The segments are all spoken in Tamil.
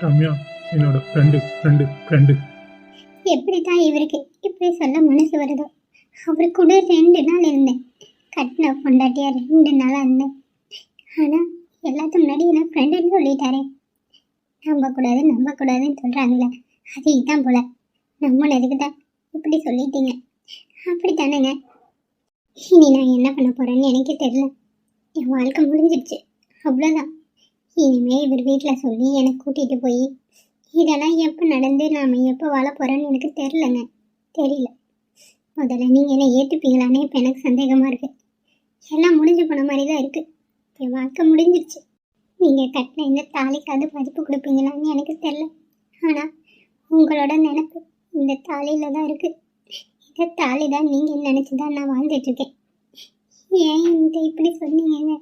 ரம்யா என்னோட ஃப்ரெண்டு ஃப்ரெண்டு ஃப்ரெண்டு. எப்படி தான் இவருக்கு இப்படி சொல்ல மனசு வருதோ. அவரு கூட 2 நாள் இருந்தேன். கட்டின பொண்டாட்டியா 2 நாளாக இருந்தேன். ஆனால் எல்லாத்துக்கு முன்னாடி என்ன ஃப்ரெண்டுன்னு சொல்லிட்டாரே. நம்பக்கூடாதுன்னு சொல்கிறாங்களே, அது இதான் போல. நம்மளதுக்கு தான் இப்படி சொல்லிட்டீங்க. அப்படி தானேங்க. இனி நான் என்ன பண்ண போகிறேன்னு எனக்கே தெரியல. என் வாழ்க்கை முடிஞ்சிடுச்சு, அவ்வளோதான். இனிமே இவர் வீட்டில் சொல்லி என்னை கூட்டிகிட்டு போய் இதெல்லாம் எப்போ நடந்து நாம் எப்போ வாழ போகிறோன்னு எனக்கு தெரியல. முதல்ல நீங்கள் என்னை ஏற்றுப்பீங்களானே இப்போ எனக்கு சந்தேகமாக இருக்குது. எல்லாம் முடிஞ்சு போன மாதிரி தான் இருக்குது. என் வாழ்க்கை முடிஞ்சிருச்சு. நீங்கள் கட்டின இந்த தாலிக்காவது மதிப்பு கொடுப்பீங்களான்னு எனக்கு தெரியல. ஆனால் உங்களோட நினைப்பு இந்த தாலியில் தான் இருக்குது. இந்த தாலி தான் நீங்கள் நினச்சி தான் நான் வாழ்ந்துட்டுருக்கேன். ஏன் இந்த இப்படி சொன்னீங்க?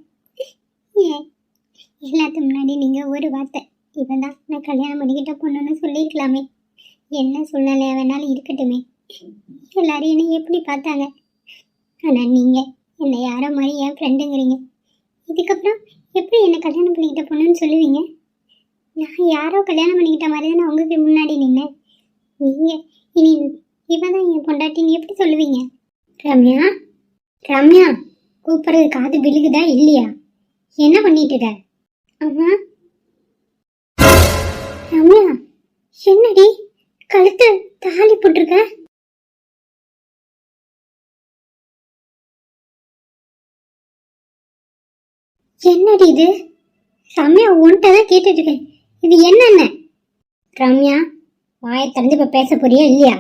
ஏன் எல்லாத்துக்கு முன்னாடி நீங்கள் ஒரு வார்த்தை இவன் தான் நான் கல்யாணம் பண்ணிக்கிட்ட பொண்ணுன்னு சொல்லியிருக்கலாமே. என்ன சூழ்நிலையாக வேணாலும் இருக்கட்டுமே. எல்லாரும் என்னை எப்படி பார்த்தாங்க. ஆனால் நீங்கள் என்னை யாரோ மாதிரி என் ஃப்ரெண்டுங்கிறீங்க. இதுக்கப்புறம் எப்படி என்னை கல்யாணம் பண்ணிக்கிட்ட பொண்ணுன்னு சொல்லுவீங்க? நான் யாரோ கல்யாணம் பண்ணிக்கிட்ட மாதிரி தான் நான் உங்களுக்கு முன்னாடி நின்னேன். நீங்கள் இனி இவன் தான் என் பொண்டாட்டின்னு எப்படி சொல்லுவீங்க? ரம்யா கூப்பிட்றது காது விழுகுதா இல்லையா? என்ன பண்ணிட்டு இருக்க? அம்மா ரம்யா, என்னடி கழுத்து தாலி போட்டிருக்க? என்னடி இது? ரம்யா உன்கிட்ட தான் கேட்டுட்டு இருக்கேன். இது என்னென்ன? ரம்யா வாயை திறந்து இப்ப பேச போறியா இல்லையா?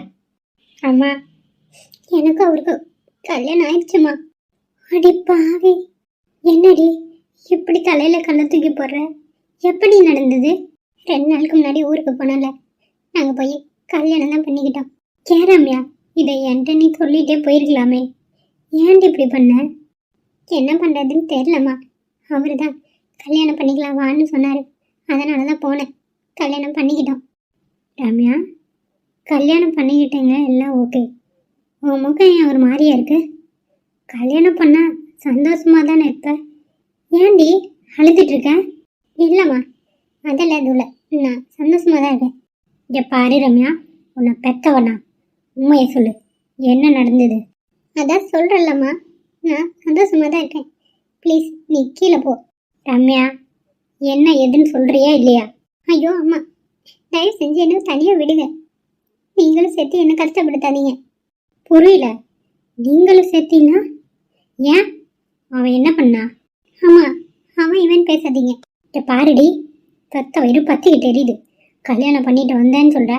அம்மா எனக்கு அவருக்கு கல்யாணம் ஆயிடுச்சுமா. அடி பாவி, என்னடி இப்படி தலையில கல்ல தூக்கி போடுற? எப்படி நடந்தது? 2 நாளுக்கு முன்னாடி ஊருக்கு போனல, நாங்கள் போய் கல்யாணம் தான் பண்ணிக்கிட்டோம். ரம்யா, இதை என்கிட்ட நீ சொல்லிட்டே போயிருக்கலாமே. ஏன்டி இப்படி பண்ண? என்ன பண்ணுறதுன்னு தெரிலம்மா. அவரு தான் கல்யாணம் பண்ணிக்கலாம் வான்னு சொன்னார். அதனால தான் போனேன். கல்யாணம் பண்ணிக்கிட்டோம். ரம்யா, கல்யாணம் பண்ணிக்கிட்டேங்க, எல்லாம் ஓகே. உன் முகம் ஏன் ஒரு மாதிரியா இருக்கு? கல்யாணம் பண்ணால் சந்தோஷமாக தானே இருப்ப. ஏன்டி அழுதுட்டு இருக்க? இல்லைம்மா, அதெல்லாம் எதுவும் இல்லை. நான் சந்தோஷமாக தான் இருக்கேன். இங்கே பாரு ரம்யா, உன்னை பெத்தவனா உண்மையை சொல்லு. என்ன நடந்தது? அதான் சொல்கிறல்லம்மா, நான் சந்தோஷமாக தான் இருக்கேன். ப்ளீஸ் நீ கீழே போ. ரம்யா, என்ன எதுன்னு சொல்கிறியா இல்லையா? ஐயோ அம்மா, தயவு செஞ்சு என்ன தனியாக விடுங்க. நீங்களும் சேர்த்து என்ன கஷ்டப்படுத்தாதீங்க. புரியல, நீங்களும் சேர்த்தீங்கன்னா? ஏன், அவன் என்ன பண்ணா? ஆமாம், அவன் இவன் பேசாதீங்க. இங்கே பாருடி, பெத்த வயிறு பத்திக்கிட்டு எரியுது. கல்யாணம் பண்ணிட்டு வந்தேன்னு சொல்கிற,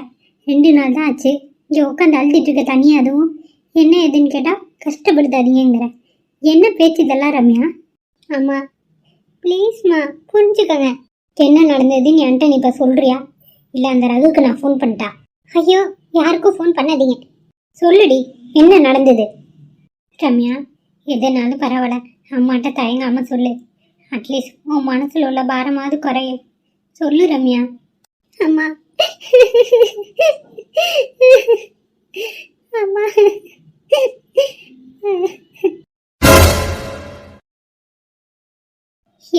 2 நாள் தான் ஆச்சு. இங்கே உட்காந்து அழுதுட்டு இருக்க தனியாக. அதுவும் என்ன எதுன்னு கேட்டால் கஷ்டப்படுத்தாதீங்கிற. என்ன பேச்சு இதெல்லாம் ரம்யா? ஆமாம் ப்ளீஸ்மா புரிஞ்சுக்கங்க. என்ன நடந்ததுன்னு என்கிட்ட நீ இப்போ சொல்கிறியா? இல்லை அந்த ரகுக்கு நான் ஃபோன் பண்ணிட்டா? ஐயோ, யாருக்கும் ஃபோன் பண்ணாதீங்க. சொல்லுடி, என்ன நடந்தது? ரம்யா, எதனாலும் பரவாயில்ல, அம்மாட்ட தயங்காமல் சொல்லு. அட்லீஸ்ட் உன் மனசில் உள்ள பாரமாவது குறையும். சொல்லு ரம்யா. அம்மா அம்மா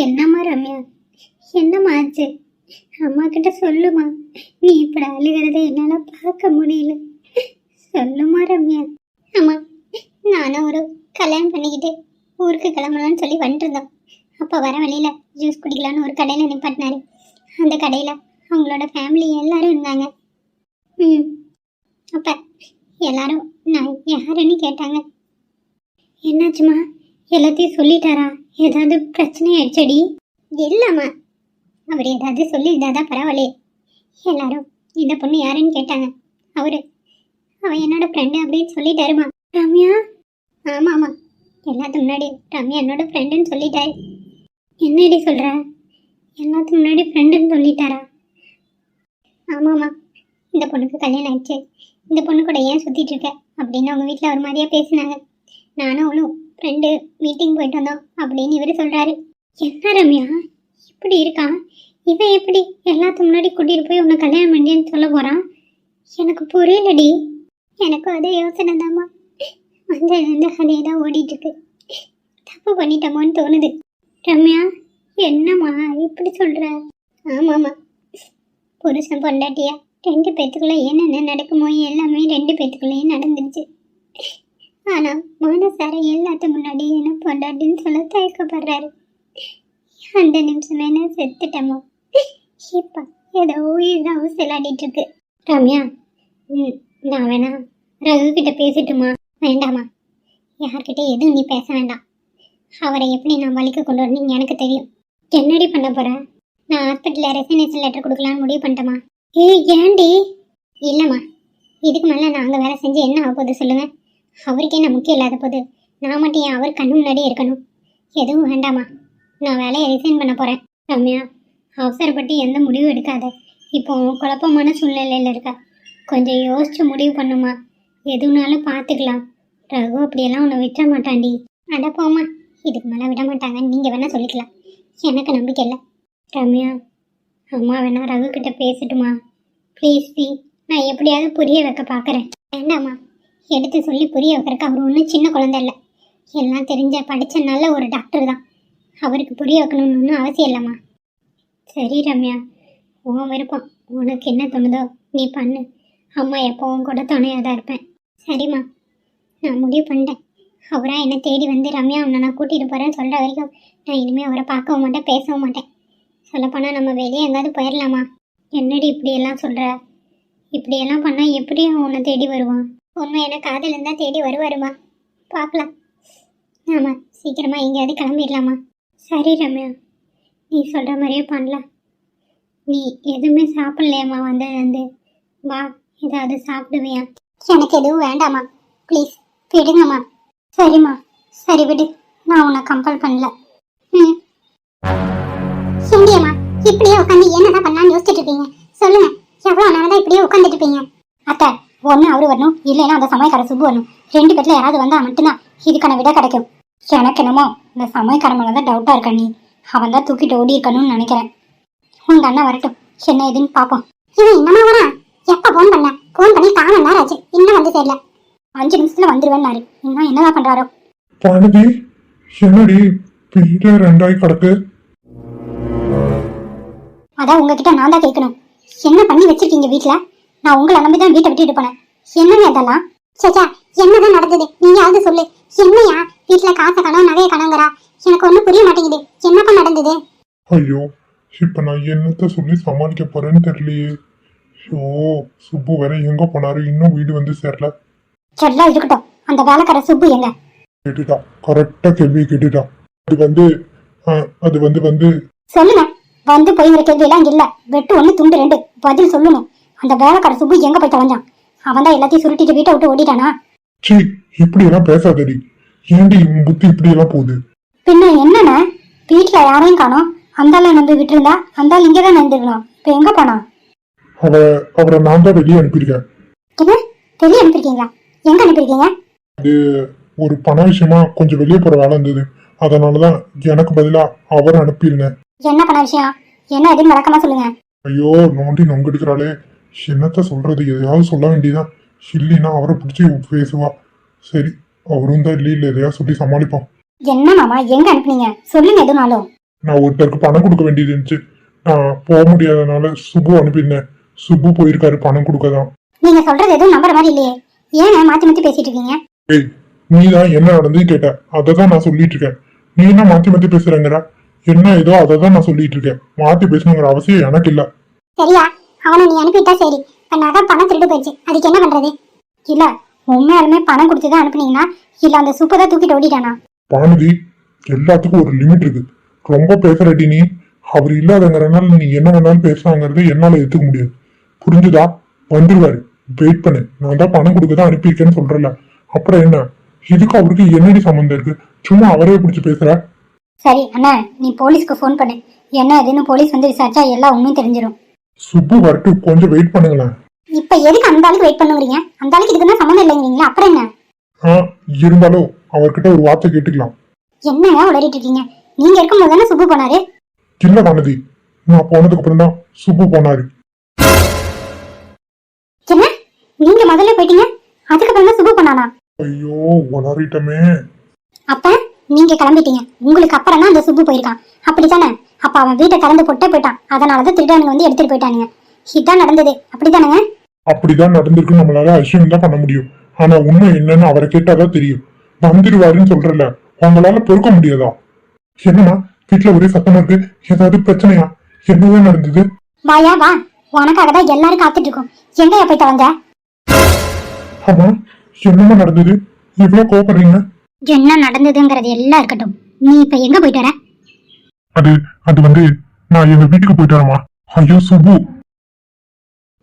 என்னம்மா ரம்யா, என்னம்மா ஆச்சு? அம்மா கிட்ட சொல்லுமா. நீ இப்படி அழுகிறத என்னால் பார்க்க முடியல. சொல்லுமா ரம்யா. அம்மா, நானும் ஒரு கல்யாணம் பண்ணிக்கிட்டு ஊருக்கு கிளம்பலான்னு சொல்லி வந்துருந்தோம். அப்போ வர வழியில் ஜூஸ் குடிக்கலான்னு ஒரு கடையில் நிப்பாட்டினாரு. அந்த கடையில் அவங்களோட ஃபேமிலி எல்லாரும் இருந்தாங்க. அப்போ எல்லாரும் நான் யாருன்னு கேட்டாங்க. என்னாச்சுமா, எல்லாத்தையும் சொல்லிட்டாரா? ஏதாவது பிரச்சனை ஆயிடுச்சடி? இல்லைம்மா, அவர் ஏதாவது சொல்லியிருந்தாதான் பரவாயில்லையே. எல்லாரும் இந்த பொண்ணு யாருன்னு கேட்டாங்க. அவன் என்னோட ஃப்ரெண்டு அப்படின்னு சொல்லிட்டாருமா. ரம்யா? ஆமாம் ஆமாம், எல்லாத்துக்கு முன்னாடி ரம்யா என்னோட ஃப்ரெண்டுன்னு சொல்லிட்டாரு. என்னடி சொல்கிற? எல்லாத்துக்கு முன்னாடி ஃப்ரெண்டுன்னு சொல்லிட்டாரா? ஆமாம்மா, இந்த பொண்ணுக்கு கல்யாணம் ஆயிடுச்சு, இந்த பொண்ணு கூட ஏன் சுற்றிட்டு இருக்க அப்படின்னு அவங்க வீட்டில் ஒரு மாதிரியாக பேசினாங்க. நானும் அவளும் ஃப்ரெண்டு மீட்டிங் போயிட்டு வந்தோம் அப்படின்னு இவர் சொல்கிறாரு. என்ன ரம்யா இப்படி இருக்கான்? இவன் எப்படி எல்லாத்துக்கு முன்னாடி கூட்டிகிட்டு போய் உன்னை கல்யாணம் பண்ணின்னு சொல்ல போகிறான்? எனக்கு புரியலடி. எனக்கும் அதே யோசனை தாம்மா. அந்த கதையை தான் ஓடிட்டுருக்கு. தப்பு பண்ணிட்டோமோன்னு தோணுது. ரம்யா, என்னம்மா இப்படி சொல்கிற? ஆமாம்மா, புருஷன் பொண்டாட்டியா 2 பேத்துக்குள்ள என்னென்ன நடக்குமோ எல்லாமே 2 பேத்துக்குள்ளேயும் நடந்துருச்சு. ஆனா மனசார எல்லாத்து முன்னாடி என்ன பொண்டாட்டின்னு சொல்ல தயக்கப்படுறாரு. அந்த நிமிஷமே நான் செத்துட்டேமோ. இப்ப ஏதோ உயிர் தான் விளையாடிட்டு இருக்கு. ரம்யா, நான் வேணா ரகு கிட்ட பேசிட்டுமா? வேண்டாமா, யார்கிட்ட எதுவும் நீ பேச வேண்டாம். அவரை எப்படி நான் வலிக்க கொண்டு வரணும்னு எனக்கு தெரியும். என்னடி பண்ண போற? நான் ஹாஸ்பிட்டலில் ரெசிக்னேஷன் லெட்டர் கொடுக்கலான்னு முடிவு பண்ணிட்டேமா. ஏன்டி? இல்லைம்மா, இதுக்கு மேலே நான் அங்கே வேலை செஞ்சு என்ன ஆக போகுது சொல்லுங்க? அவருக்கே நான் முக்கியம் இல்லாத போது நான் மட்டும் ஏன் அவர் கண்ணு முன்னாடியே இருக்கணும்? எதுவும் வேண்டாமா, நான் வேலையை ரிசைன் பண்ண போகிறேன். ரம்யா, அவசரப்பட்டு எந்த முடிவும் எடுக்காத. இப்போ குழப்பமான சூழ்நிலையில் இருக்கா. கொஞ்சம் யோசிச்சு முடிவு பண்ணுமா. எதுனாலும் பார்த்துக்கலாம். ரகு அப்படியெல்லாம் உன்னை விட்ட மாட்டாண்டி. அட போமா, இதுக்கு மேலே விட மாட்டாங்கன்னு நீங்கள் வேணால் சொல்லிக்கலாம். எனக்கு நம்பிக்கை இல்லை. ரம்யா, அம்மா வேணா ரகு கிட்ட பேசட்டுமா? ப்ளீஸ் டி, நான் எப்படியாவது புரிய வைக்க பார்க்குறேன். வேண்டாம்மா, எடுத்து சொல்லி புரிய வைக்கிறதுக்கு அவர் ஒன்றும் சின்ன குழந்தை இல்லை. எல்லாம் தெரிஞ்ச படித்த நல்ல ஒரு டாக்டர் தான். அவருக்கு புரிய வைக்கணும்னு ஒன்றும் அவசியம் இல்லைம்மா. சரி ரம்யா, உன் விருப்பம். உனக்கு என்ன தோணுதோ நீ பண்ணு. அம்மா எப்போவும் கூட துணையாக தான் இருப்பேன். சரிம்மா, நான் முடிவு பண்ணிட்டேன். அவராக என்னை தேடி வந்து ரம்யா உன்னை நான் கூட்டிகிட்டு போகிறேன்னு சொல்கிற வரைக்கும் நான் இனிமேல் அவரை பார்க்கவும் மாட்டேன், பேசவும் மாட்டேன். சொல்லப்போனால் நம்ம வெளியே எங்காவது போயிடலாமா? என்னடி இப்படியெல்லாம் சொல்கிற? இப்படியெல்லாம் பண்ணால் எப்படி அவன் உன்னை தேடி வருவான்? உண்மை எனக்கு காதல் இருந்தால் தேடி வருவாருமா. பார்க்கலாம். ஆமாம், சீக்கிரமாக எங்கேயாவது கிளம்பிடலாமா? சரி ரம்யா, நீ சொல்கிற மாதிரியே பண்ணலாம். நீ எதுவுமே சாப்பிட்லையாம்மா வந்ததுலேருந்து? வா, ஏதாவது சாப்பிடுவியா? எனக்கு எதுவும் வேண்டாம்மா, ப்ளீஸ் விடுங்கம்மா. சரிம்மா, சரி விடு, நான் உன்னை கம்பல் பண்ணல. ஏண்டியம்மா, இப்படியே உட்காந்து என்னதான் பண்ணலான்னு யோசிச்சுட்டு இருக்கீங்க? சொல்லுங்க, எவ்வளோ நேரம் தான் இப்படியே உட்காந்துட்டு இருப்பீங்க? அத்தை, ஒன்று அவரு வரணும், இல்லைன்னா அந்த சமயக்கார சுப்பு வரணும். 2 பேர்ல யாராவது வந்தால் மட்டும்தான் இதுக்கான விட கிடைக்கும். எனக்கு என்னமோ இந்த சமயக்கார மேலே தான் டவுட்டாக இருக்கா. நீ அவன் தான் தூக்கிட்டு ஓடி இருக்கணும்னு நினைக்கிறேன். உங்க அண்ணன் வரட்டும், என்ன ஏதுன்னு பார்ப்போம். இவன் என்னமா வரா? எப்போ ஃபோன் பண்ண? ஃபோன் பண்ணி 1/4 மணி நேரம் ஆச்சு, இன்னும் வந்து தெரியல. 5 நிமிஷத்துல வந்துருவேன்னாரு. இன்னும் என்னதான் பண்றாரோ? பானுதி, என்னடி வீடு 2 கிடக்கு? அதான் உங்ககிட்ட நான் தான் கேட்கணும். என்ன பண்ணி வச்சிருக்கீங்க வீட்டுல? நான் உங்களை நம்பி தான் வீட்டை விட்டுட்டு போனேன். என்னங்க இதெல்லாம்? சேச்சா, என்னதான் நடந்தது நீயாவது சொல்லு. என்னையா வீட்டுல காசை காணோம், நகையை காணோங்கிறா? எனக்கு ஒன்றும் புரிய மாட்டேங்குது. என்னப்பா நடந்தது? ஐயோ, இப்ப நான் என்னத்த சொல்லி சமாளிக்க போறேன்னு தெரியலையே. ஐயோ, சுப்பு வேற எங்க போனாரு? இன்னும் வீடு வந்து சேரல. எல்லாம் இருக்கட்டும், அந்த வேலைக்கார சுப்பு எங்க? கேட்டுட்டான், கரெக்டா கேள்வி கேட்டுட்டான். அது வந்து சொல்லுங்க. வந்து போய்ங்கிற கேள்வி எல்லாம் இல்ல. வெட்டு 1 துண்டு 2 பதில் சொல்லணும். அந்த வேலைக்கார சுப்பு எங்க போய் தொலைஞ்சான்? அவன் தான் எல்லாத்தையும் சுருட்டிட்டு வீட்டை விட்டு ஓடிட்டானா? சீ, இப்படி எல்லாம் பேசாதடி. ஏண்டி உன் புத்தி இப்படி எல்லாம் போகுது? பின்ன என்னன்னா, வீட்டுல யாரையும் காணோம். அந்தால நம்பி விட்டு இருந்தா அந்தால இங்கதான் நம்பிருக்கணும். இப்ப எங்க போனா? அவரை நான் தான் வெளியே அனுப்பியிருக்கேன். என்ன, வெளியே அனுப்பிருக்கீங்களா? எங்க அனுப்பிருக்கீங்க? அது ஒரு பண விஷயமா கொஞ்சம் வெளியே போற வேலை இருந்தது. அதனாலதான் எனக்கு பதிலா அவர் அனுப்பியிருந்தேன். என்ன பண்ண விஷயம்? என்ன எதுவும் நடக்கமா சொல்லுங்க. ஐயோ, நோண்டி நொங்கடிக்கிறாளே. என்னத்த சொல்றது? எதையாவது சொல்ல வேண்டியதான். இல்லைன்னா அவரை பிடிச்சி பேசுவா. சரி, அவரும் தான் இல்லை எதையாவது சொல்லி சமாளிப்போம். என்ன மாமா, எங்க அனுப்புனீங்க? சொல்லுங்க எதுனாலும். நான் ஒருத்தருக்கு பணம் கொடுக்க வேண்டியது இருந்துச்சு. நான் போக முடியாதனால சுப்பு அனுப்பியிருந்தேன். சுப்பு போயிருக்காரு பணம் கொடுக்கதான். நீங்க சொல்றது எதுவும் நம்புற மாதிரி இல்லையே. ஏன் மாத்தி மாத்தி பேசிட்டு இருக்கீங்க? ஏய், நீ தான் என்ன நடந்து கேட்ட, அதை தான் நான் சொல்லிட்டு இருக்கேன். நீ என்ன மாத்தி மாத்தி பேசுறேங்கிற? என்ன ஏதோ அதை தான் நான் சொல்லிட்டு இருக்கேன். மாத்தி பேசணுங்கிற அவசியம் எனக்கு இல்ல. சரியா, அவனை நீ அனுப்பிட்டா சரி. நான் பணம் திருடு போயிடுச்சு, அதுக்கு என்ன பண்றது? இல்ல, உண்மையாலுமே பணம் கொடுத்துதான் அனுப்புனீங்கன்னா இல்ல அந்த சூப்பை தான் தூக்கிட்டு ஓடிட்டானா? பானுதி, எல்லாத்துக்கும் ஒரு லிமிட் இருக்கு. ரொம்ப பேசுறடி நீ. அவர் இல்லாதங்கிறனால நீ என்ன வேணாலும் பேசுறாங்கிறது என்னால ஏத்துக்க முடியாது. புரிஞ்சுதா? வந்துருவாரு, வெயிட் பண்ணு. நான் தான் பணம் கொடுக்க தான் அனுப்பியிருக்கேன்னு சொல்றல, அப்புறம் என்ன? இதுக்கு அவருக்கு என்னடி சம்மந்தம் இருக்கு? சும்மா அவரே பிடிச்சி பேசுற. சரி அண்ணா, நீ போலீஸ்க்கு ஃபோன் பண்ணு. என்ன எதுன்னு போலீஸ் வந்து விசாரிச்சா எல்லா உண்மையும் தெரிஞ்சிடும். சுப்பு வரட்டு, கொஞ்சம் வெயிட் பண்ணுங்களேன். இப்ப எதுக்கு அந்த ஆளுக்கு வெயிட் பண்ணுவீங்க? அந்த ஆளுக்கு இதுக்கு தான் சம்மந்தம் இல்லைங்கிறீங்களா? அப்புறம் என்ன? இருந்தாலும் அவர்கிட்ட ஒரு வார்த்தை கேட்டுக்கலாம். என்னங்க உளறிட்டு இருக்கீங்க? நீங்க இருக்கும்போது தானே சுப்பு போனாரு. இல்ல பானுதி, நான் போனதுக்கு அப்புறம் தான் சுப்பு போனாரு. என்ன, நீங்க முதல்ல போயிட்டீங்க, அதுக்கப்புறம் தான் சுப்பு போனானா? ஐயோ, உளறிட்டமே. அப்ப நீங்க கிளம்பிட்டீங்க, உங்களுக்கு அப்புறம் தான் அந்த சுப்பு போயிருக்கான், அப்படித்தானே? அப்ப அவன் வீட்டை திறந்து போட்டே போயிட்டான். அதனாலதான் திருடானுங்க வந்து எடுத்துட்டு போயிட்டானுங்க. இதான் நடந்தது அப்படிதானே? அப்படிதான் நடந்திருக்கு நம்மளால அசியம் தான் பண்ண முடியும். ஆனா உண்மை என்னன்னு அவரை கேட்டாதான் தெரியும். வந்துருவாருன்னு சொல்றல, உங்களால பொறுக்க முடியாதா? என்னம்மா வீட்டுல ஒரே சத்தமா இருக்கு, ஏதாவது பிரச்சனையா? என்னதான் நடந்தது? வாயா வா, உனக்காக தான் எல்லாரும் காத்துட்டு இருக்கோம். எங்கயா போயிட்டு வந்த? ஆமா, என்னம்மா நடந்தது? இவ்வளவு கோபப்படுறீங்க? என்ன நடந்ததுங்கிறது எல்லாம் இருக்கட்டும், நீ இப்ப எங்க போயிட்டு வர? அது அது வந்து நான் எங்க வீட்டுக்கு போயிட்டு வரேம்மா. ஐயோ சுபு.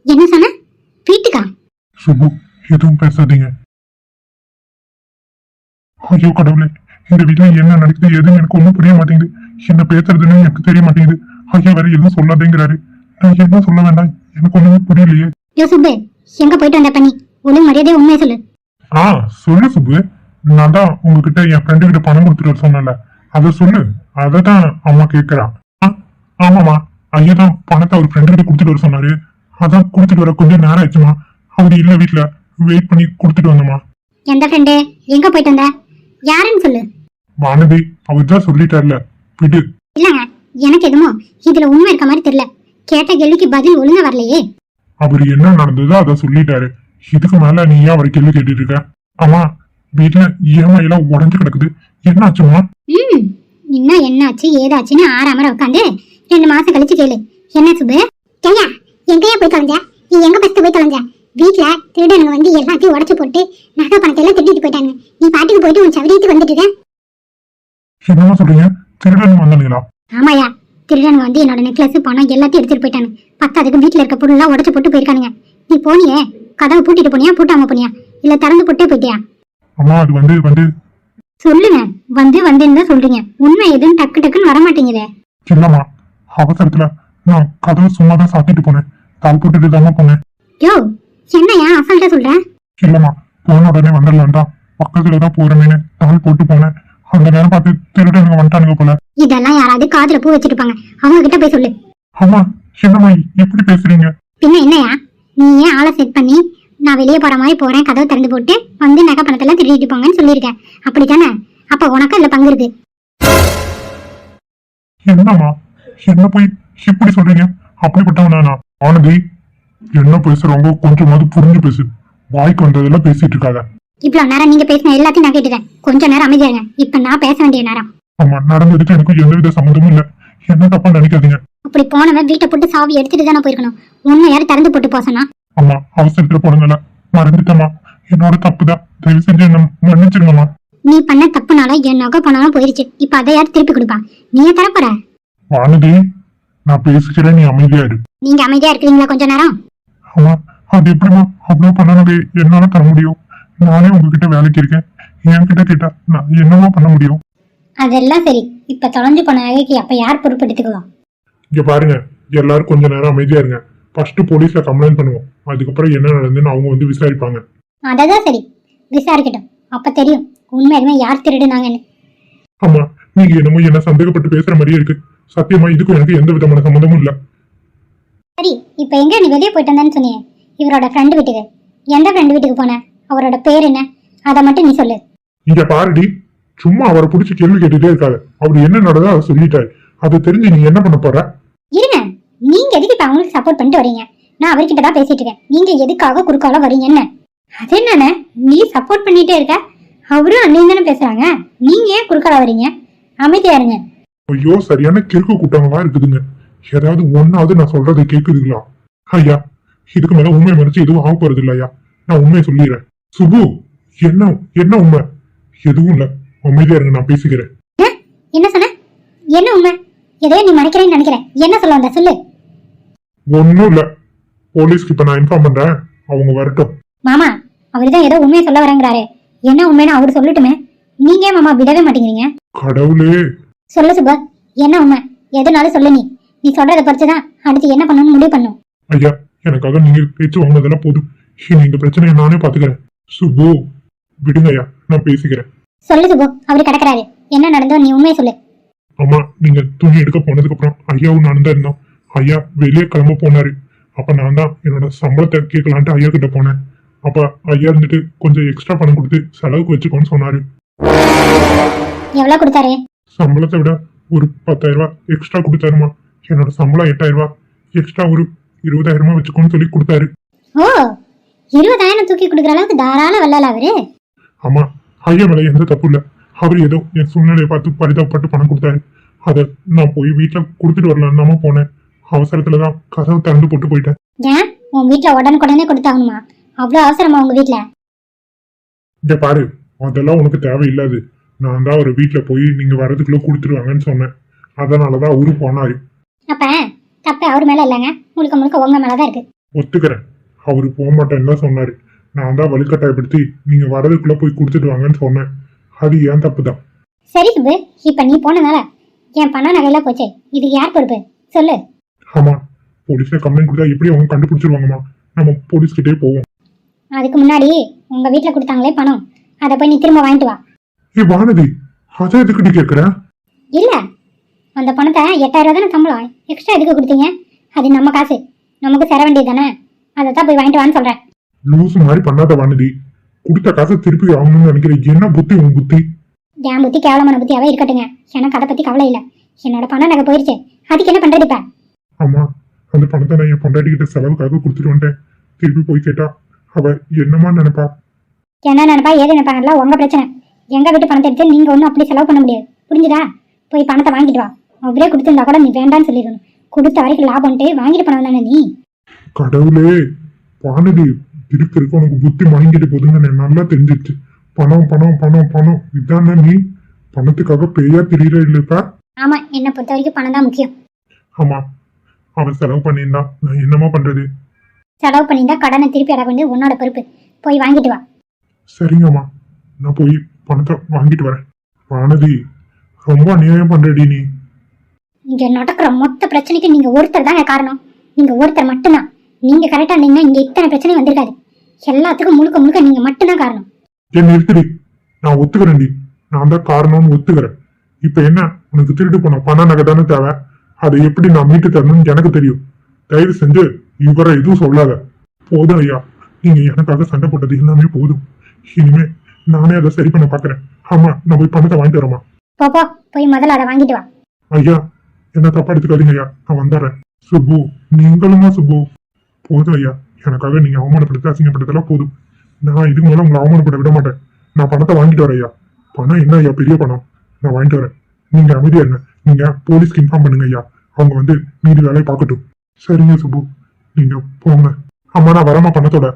என்ன சொன்ன? வீட்டுக்கா? சுபு எதுவும் பேசாதீங்க. ஐயோ கடவுளே, இந்த வீட்டுல என்ன நடக்குது எதுன்னு எனக்கு ஒண்ணும் புரிய மாட்டேங்குது. என்ன பேசுறதுன்னு எனக்கு தெரிய மாட்டேங்குது. ஐயா வேற எதுவும் சொல்லாதேங்கிறாரு. நான் என்ன சொல்ல வேண்டாம், எனக்கு ஒண்ணுமே புரியலையே. யோ சுப்பு, எங்க போயிட்டு வந்த பண்ணி ஒழுங்கு மரியாதையா உண்மையை சொல்லு. சொல்லு சுபு. நான் தான் உங்ககிட்ட என் ஃப்ரெண்டு கிட்ட பணம் கொடுத்துட்டு வர சொன்னேன்ல, அதை சொல்லு. அதை தான் அம்மா கேட்கறா. ஆமாமா, ஐயா தான் பணத்தை அவர் ஃப்ரெண்டு கிட்ட கொடுத்துட்டு வர சொன்னாரு. அதான் கொடுத்துட்டு வர கொஞ்சம் நேரம் ஆயிடுச்சுமா. அவரு இல்ல வீட்டுல, வெயிட் பண்ணி கொடுத்துட்டு வந்தோமா. எந்த ஃப்ரெண்டு? எங்க போயிட்டு வந்த? யாருன்னு சொல்லு. வானதி, அவர் தான் சொல்லிட்டார்ல, விடு. இல்லங்க, எனக்கு எதுமோ இதுல உண்மை இருக்க மாதிரி தெரியல. கேட்ட கேள்விக்கு பதில் ஒழுங்கா வரலையே. அவர் என்ன நடந்ததோ அதை சொல்லிட்டாரு. இதுக்கு மேல நீ ஏன் அவரை கேள்வி கேட்டுட்டு இருக்க? ஆமா, வீட்டுல EMI எல்லாம் உடஞ்சு கிடக்குது. என்ன ஆச்சுமா? இன்னும் என்னாச்சு ஏதாச்சுன்னு ஆறாமற உட்காந்து 2 மாசம் கழிச்சு கேளு. என்ன சுபு? ஐயா, எங்கயா போய் தொலைஞ்ச? நீ எங்க பஸ்ட் போய் தொலைஞ்ச? வீட்டுல திருடனுங்க வந்து எல்லாத்தையும் உடச்சு போட்டு நகை பணத்தை எல்லாம் திருடிட்டு போயிட்டாங்க. நீ பாட்டுக்கு போயிட்டு உன் சவரியத்துக்கு வந்துட்டு இருக்க. என்னமா சொல்றீங்க? திருடன் வந்தானுங்களா? ஆமாயா, திருடனுங்க வந்து என்னோட நெக்லஸ் பணம் எல்லாத்தையும் எடுத்துட்டு போயிட்டாங்க. பத்தாதுக்கு வீட்டுல இருக்க பொருள் எல்லாம் உடச்சு போட்டு போயிருக்கானுங்க. நீ போனியே, கதவை பூட்டிட்டு போனியா பூட்டாம போனியா, இல்ல திறந்து போட்டே போயிட்டியா? அம்மா அது வந்து சொல்லுங்க. வந்துன்னு தான் சொல்றீங்க. உண்மை எதுவும் டக்கு டக்குன்னு வரமாட்டேங்குதே. இல்லம்மா, அவசரத்துல நான் கதவை சும்மா தான் சாத்திட்டு போனேன். தாள் போட்டுட்டு தாமா போனேன். யோ, என்னையா அசால்ட்டா சொல்ற? இல்லம்மா, போன உடனே வந்துடலாம் தான் பக்கத்துல தான் போறேன்னு தாள் போட்டு போனேன். அந்த நேரம் பார்த்து திருடனுங்க வந்துட்டானுங்க போல. இதெல்லாம் யாராவது காதுல பூ வச்சிருப்பாங்க, அவங்க கிட்ட போய் சொல்லு. அம்மா என்னம்மா எப்படி பேசுறீங்க? பின்ன என்னையா, நீ ஏன் ஆளை செட் பண்ணி நான் வெளியே போற மாதிரி போறேன், கதவை திறந்து போட்டு வந்து நகை பணத்தெல்லாம் திருடிட்டு போங்கன்னு சொல்லியிருக்கேன், அப்படித்தானே? அப்ப உனக்கு அதுல பங்கு இருக்கு. என்னம்மா என்ன போய் இப்படி சொல்றீங்க? அப்படிப்பட்டவனா ஆனதி? என்ன பேசுறவங்க கொஞ்சமாவது புரிஞ்சு பேசு. வாய்க்கு வந்ததெல்லாம் பேசிட்டு இருக்காங்க. இவ்வளவு நேரம் நீங்க பேசின எல்லாத்தையும் நான் கேட்டுட்டேன். கொஞ்ச நேரம் அமைதியாங்க. இப்ப நான் பேச வேண்டிய நேரம். ஆமா, நடந்ததுக்கு எனக்கு எந்தவித சம்மந்தமும் இல்ல. என்ன தப்பா நினைக்காதீங்க. அப்படி போனவன் வீட்டை போட்டு சாவி எடுத்துட்டு தானே போயிருக்கணும். உன்னை யாரு திறந்து போட்டு போசனா? அம்மா அவசரத்துல போனதுல மறந்துட்டேம்மா. என்னோட தப்புதான். தயவு செஞ்சு என்ன மன்னிச்சிருங்கம்மா. நீ பண்ண தப்புனால என் நகை பணம் போயிருச்சு. இப்ப அதை யார் திருப்பி கொடுப்பா? நீயே தரப்போற? வானதி, நான் பேசிக்கிறேன், நீ அமைதியா இரு. நீங்க அமைதியா இருக்கிறீங்களா கொஞ்ச நேரம்? அம்மா அது எப்படிமா அவ்வளவு பண்ணனது என்னால தர முடியும்? நானே உங்ககிட்ட வேலைக்கு இருக்கேன். என்கிட்ட கேட்டா நான் என்னமா பண்ண முடியும்? அதெல்லாம் சரி, இப்ப தொலைஞ்சு போன நகைக்கு அப்ப யார் பொறுப்பெடுத்துக்குவா? இங்க பாருங்க, எல்லாரும் கொஞ்ச நேரம் அமைதியா இருங்க. ஃபர்ஸ்ட் போலீஸ்ல கம்ப்ளைண்ட் பண்ணுவோம். அதுக்கப்புறம் என்ன நடந்துன்னு அவங்க வந்து விசாரிப்பாங்க. அததான் சரி, விசாரிக்கட்டும். அப்ப தெரியும் உண்மையுமே யார் திருடுனாங்கன்னு. ஆமா, நீங்க என்னமோ என்ன சந்தேகப்பட்டு பேசுற மாதிரியே இருக்கு. சத்தியமா இதுக்கும் எனக்கு எந்த விதமான சம்மந்தமும் இல்ல. சரி, இப்ப எங்க நீ வெளியே போயிட்டு வந்தேன்னு சொன்னீங்க? இவரோட ஃப்ரெண்டு வீட்டுக்கு. எந்த ஃப்ரெண்டு வீட்டுக்கு போன? அவரோட பேர் என்ன? அதை மட்டும் நீ சொல்லு. இங்க பாருடி, சும்மா அவரை பிடிச்சி கேள்வி கேட்டுட்டே இருக்காரு. அவர் என்ன நடந்தோ அதை சொல்லிட்டாரு. அதை தெரிஞ்சு நீ என்ன பண்ண போற? இருங்க, நீங்க எதுக்கு இப்ப அவங்களுக்கு சப்போர்ட் பண்ணிட்டு வரீங்க? நான் அவர்கிட்ட தான் பேசிட்டு இருக்கேன். நீங்க எதுக்காக குறுக்கால வரீங்க? என்ன அது? என்னன்னு நீ சப்போர்ட் பண்ணிட்டே இருக்க? அவரும் அன்னையும் தானே பேசுறாங்க, நீங்க ஏன் குறுக்கால வரீங்க? அமைதியா இருங்க. ஐயோ, சரியான கிறுக்கு கூட்டங்களா இருக்குதுங்க. ஏதாவது ஒன்னாவது நான் சொல்றதை கேக்குதுங்களா? ஐயா, இதுக்கு மேல உண்மை மறைச்சு எதுவும் ஆக போறது இல்ல ஐயா. நான் உண்மையை சொல்லிடுறேன். சுபு, என்ன என்ன உண்மை? எதுவும் இல்ல, அமைதியா இருங்க, நான் பேசிக்கிறேன். என்ன சொன்ன? என்ன உண்மை? எதையோ நீ மறைக்கிறேன்னு நினைக்கிறேன். என்ன சொல்ல வந்த சொல்லு. ஒன்னும் இல்ல, போலீஸ்க்கு இப்ப நான் இன்ஃபார்ம் பண்றேன், அவங்க வரட்டும். மாமா, அவருதான் ஏதோ உண்மையை சொல்ல வரேங்கிறாரு. என்ன உண்மைன்னு அவரு சொல்லட்டுமே. நீங்க ஏன் மாமா விடவே மாட்டேங்கிறீங்க? கடவுளே, சொல்லு சுபா, என்ன உண்மை? எதுனாலும் சொல்லு. நீ சொல்றதை பொறுத்துதான் அடுத்து என்ன பண்ணணும்னு முடிவு பண்ணும். ஐயா, எனக்காக நீங்க பேச்சு வாங்கினதெல்லாம் போதும். இனி இந்த பிரச்சனையை நானே பாத்துக்கிறேன். சுபு, விடுங்க ஐயா, நான் பேசிக்கிறேன். சொல்லு சுபு, அவரு கிடக்குறாரு. என்ன நடந்தோ நீ உண்மையை சொல்லு. அம்மா, நீங்க துணி எடுக்க போனதுக்கு அப்புறம் ஐயாவும் நானும் தான் இருந்தோம். ஐயா வெளியே கிளம்ப போனாரு. அப்ப நான் தான் என்னோட சம்பளத்தை கேட்கலான்ட்டு ஐயா கிட்ட போனேன். அப்ப ஐயா இருந்துட்டு கொஞ்சம் எக்ஸ்ட்ரா பணம் கொடுத்து செலவுக்கு வச்சுக்கோன்னு சொன்னாரு. எவ்வளவு கொடுத்தாரு? சம்பளத்தை விட ஒரு 10,000 ரூபாய் எக்ஸ்ட்ரா கொடுத்தாருமா. என்னோட சம்பளம் 8,000 ரூபாய், எக்ஸ்ட்ரா ஒரு 20,000 வச்சுக்கோன்னு சொல்லி கொடுத்தாரு. ஓ 20,000 தூக்கி கொடுக்குற அளவுக்கு தாராள வல்லல அவரு. ஆமா, ஐயா மேல எந்த தப்பு இல்ல. அவர் ஏதோ என் சூழ்நிலையை பார்த்து பரிதாபப்பட்டு பணம் கொடுத்தாரு. அதை நான் போய் வீட்டுல கொடுத்துட்டு வரலான்னு போனேன். அவசரத்துலதான் கதவை திறந்து போட்டு போயிட்டேன். ஏன் உன் வீட்டுல உடனுக்குடனே கொடுத்தாகணுமா? அவ்வளவு அவசரமா உங்க வீட்டுல? இங்க பாரு, அதெல்லாம் உனக்கு தேவையில்லாது. நான் தான் ஒரு வீட்டுல போய் நீங்க வரதுக்குள்ள கொடுத்துருவாங்கன்னு சொன்னேன். அதனாலதான் அவரு போனாரு. அப்ப தப்பு அவர் மேல இல்லைங்க, முழுக்க முழுக்க உங்க மேலதான் இருக்கு. ஒத்துக்கிறேன், அவரு போக மாட்டேன்னு தான் சொன்னாரு. நான் தான் வலுக்கட்டாயப்படுத்தி நீங்க வரதுக்குள்ள போய் கொடுத்துட்டு வாங்கன்னு சொன்னேன். அது ஏன் தப்பு தான். சரி சுப்பு, இப்ப நீ போனதால என் பணம் நகையெல்லாம் போச்சே, இதுக்கு யார் பொறுப்பு சொல்லு? ஆமா, போலீஸ்ல கம்ப்ளைண்ட் கொடுத்தா எப்படி அவங்க கண்டுபிடிச்சிருவாங்கம்மா? நம்ம போலீஸ் கிட்டே போவோம். அதுக்கு முன்னாடி உங்க வீட்டுல கொடுத்தாங்களே பணம், அதை போய் நீ திரும்ப வாங்கிட்டு வா. ஏ வானதி, அதை எதுக்கிட்டு கேட்குற? இல்ல, அந்த பணத்தை 8,000 தானே சம்பளம், எக்ஸ்ட்ரா எதுக்கு கொடுத்தீங்க? அது நம்ம காசு, நமக்கு சேர வேண்டியது தானே, அதை தான் போய் வாங்கிட்டு வான்னு சொல்றேன். லூசு மாதிரி பண்ணாத வானதி. கொடுத்த காசை திருப்பி ஆகணும்னு நினைக்கிறேன். என்ன புத்தி உன் புத்தி? என் புத்தி கேவலமான புத்தியாவே இருக்கட்டுங்க, எனக்கு அதை பத்தி கவலை இல்லை. என்னோட பணம் நகை போயிருச்சு, அதுக்கு என்ன பண்றது இப்ப? ஆமா, அந்த பணத்தை நான் என் பொண்டாட்டிக்கிட்ட செலவுக்காக கொடுத்துட்டு வந்துட்டேன். திருப்பி போய் கேட்டா அவ என்னமா நினைப்பா? என்ன நினைப்பா ஏது நினைப்பாங்கல்ல உங்க பிரச்சனை. எங்க வீட்டு பணத்தை எடுத்து நீங்க ஒன்றும் அப்படி செலவு பண்ண முடியாது, புரிஞ்சுதா? போய் பணத்தை வாங்கிட்டு வா. அவரே கொடுத்துருந்தா கூட நீ வேண்டான்னு சொல்லிடணும். கொடுத்த வரைக்கும் லாபம்ட்டு வாங்கிட்டு பணம் தானே நீ. கடவுளே, வானதி இருக்க உனக்கு புத்தி வாங்கிட்டு போதுன்னு எனக்கு நல்லா தெரிஞ்சிருச்சு. பணம் பணம் பணம் பணம் இதானே நீ? பணத்துக்காக பேயா தெரியற இல்லப்பா? ஆமா, என்னை பொறுத்த வரைக்கும் பணம் தான் முக்கியம். ஆமா, அவன் செலவு பண்ணியிருந்தா நான் என்னமா பண்றது? செலவு பண்ணியிருந்தா கடனை திருப்பி அட வேண்டியது உன்னோட பொறுப்பு. போய் வாங்கிட்டு வா. சரிங்கம்மா, நான் போய் பணத்தை வாங்கிட்டு வரேன். வானதி, ரொம்ப அநியாயம் பண்றடி நீ. இங்க நடக்கிற மொத்த பிரச்சனைக்கு நீங்க ஒருத்தர் தாங்க காரணம். நீங்க ஒருத்தர் மட்டும்தான். நீங்க கரெக்டா இருந்தீங்கன்னா இங்க இத்தனை பிரச்சனை வந்திருக்காது. எல்லாத்துக்கும் முழுக்க முழுக்க நீங்க மட்டும்தான் காரணம். என் நிறுத்திடி, நான் ஒத்துக்கிறேன்டி. நான் தான் காரணம்னு ஒத்துக்கிறேன். இப்ப என்ன, உனக்கு திருட்டு போன பண நகை தானே தேவை. அதை எப்படி நான் மீட்டு தரணும்னு எனக்கு தெரியும். தயவு செஞ்சு இவரை எதுவும் சொல்லாத. போதும் ஐயா, நீங்க எனக்காக சண்டை போட்டது எல்லாமே போதும். இனிமே நானே அதை சரி பண்ண பாக்குறேன். ஆமா, நான் போய் பணத்தை வாங்கிட்டு வரேம்மா. போ போய் முதல்ல அதை வாங்கிட்டு வா. ஐயா, என்ன தப்பா எடுத்துக்காதீங்க ஐயா, நான் வந்துடுறேன். சுப்பு, நீங்களுமா சுப்பு? போதும் ஐயா, எனக்காக நீங்க அவமானப்படுத்த அசிங்கப்படுத்தலாம் போதும். நான் இதுக்கு மேல உங்களை அவமானப்பட விட மாட்டேன். நான் பணத்தை வாங்கிட்டு வரேன் ஐயா. பணம் என்ன ஐயா, பெரிய பணம். நான் வாங்கிட்டு வரேன். நீங்க அமைதியா இருங்க. நீங்க போலீஸ்க்கு இன்ஃபார்ம் பண்ணுங்க ஐயா. அவங்க வந்து மீதி வேலையை பார்க்கட்டும். சரிங்க சுப்பு, நீங்க போங்க. அம்மா, நான் வரமா பணத்தோட.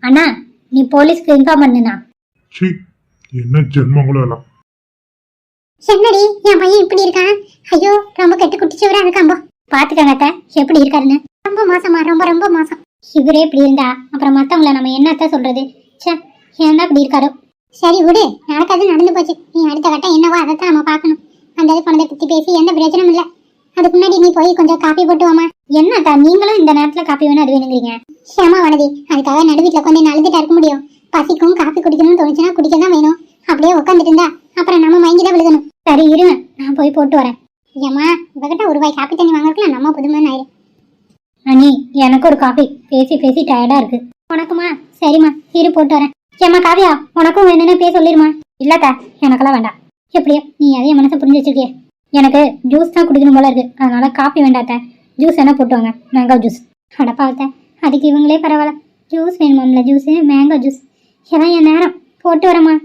அண்ணா, நீ போலீஸ்க்கு இன்ஃபார்ம் பண்ணுனா? சி, என்ன ஜென்மங்களும் எல்லாம். என்னடி என் பையன் இப்படி இருக்கான்? ஐயோ, ரொம்ப கெட்டு குட்டிச்சவரா இருக்காம்போ. பாத்துக்கங்க அத்தை, எப்படி இருக்காருன்னு. ரொம்ப மோசமா, ரொம்ப ரொம்ப மோசம். இவரே இப்படி இருந்தா அப்புறம் மத்தவங்கள நம்ம என்னத்த சொல்றது? சே, ஏன்னா இப்படி இருக்காரோ. சரி விடு, நடக்காது நடந்து போச்சு. நீ அடுத்த கட்டம் என்னவோ அதைத்தான் நம்ம பார்க்கணும். அந்த இது பணத்தை பத்தி பேசி எந்த பிரச்சனையும் இல்லை. அதுக்கு முன்னாடி நீ போய் கொஞ்சம் காப்பி போட்டு வாமா. என்னத்தா நீங்களும் இந்த நேரத்துல காப்பி வேணும் அது வேணுங்கிறீங்க? ஷேமா வனதி, அதுக்காக நடுவீட்டுல கொஞ்சம் அழுதுட்டா இருக்க முடியும். பசிக்கும் காப்பி குடிக்கணும்னு தோணுச்சுன்னா குடிக்க தான் வேணும். அப்படியே உட்காந்துட்டு இருந்தா அப்புறம் நம்ம மயங்கி தான் விழுகணும். சரி இருங்க, நான் போய் போட்டு வரேன். ஏமா, இவகிட்ட ஒரு ரூபாய் காப்பி தண்ணி வாங்கறதுக்குலாம் நம்ம புதுமைன்னு ஆயிரு. அண்ணி, எனக்கு ஒரு காப்பி. பேசி பேசி டயர்டா இருக்கு. உனக்குமா? சரிம்மா, இரு போட்டு வரேன். ஏமா காவியா, உனக்கும் வேணும்னு பேச சொல்லிருமா? இல்லத்தா, எனக்கெல்லாம் வேண்டாம். எப்படியோ நீ அதையும் மனசை புரிஞ்சு வச்சிருக்கிய. எனக்கு ஜூஸ் தான் குடிக்கணும் போல இருக்கு, அதனால காப்பி வேண்டாத்த. ஜூஸ் என்ன போட்டுவாங்க? Mango juice. அடப்பாவத்த, அதுக்கு இவங்களே பரவாயில்ல. ஜூஸ் வேணுமாம்ல, ஜூஸ் மேங்கோ ஜூஸ். எல்லாம் என் நேரம். போட்டு வரேம்மா.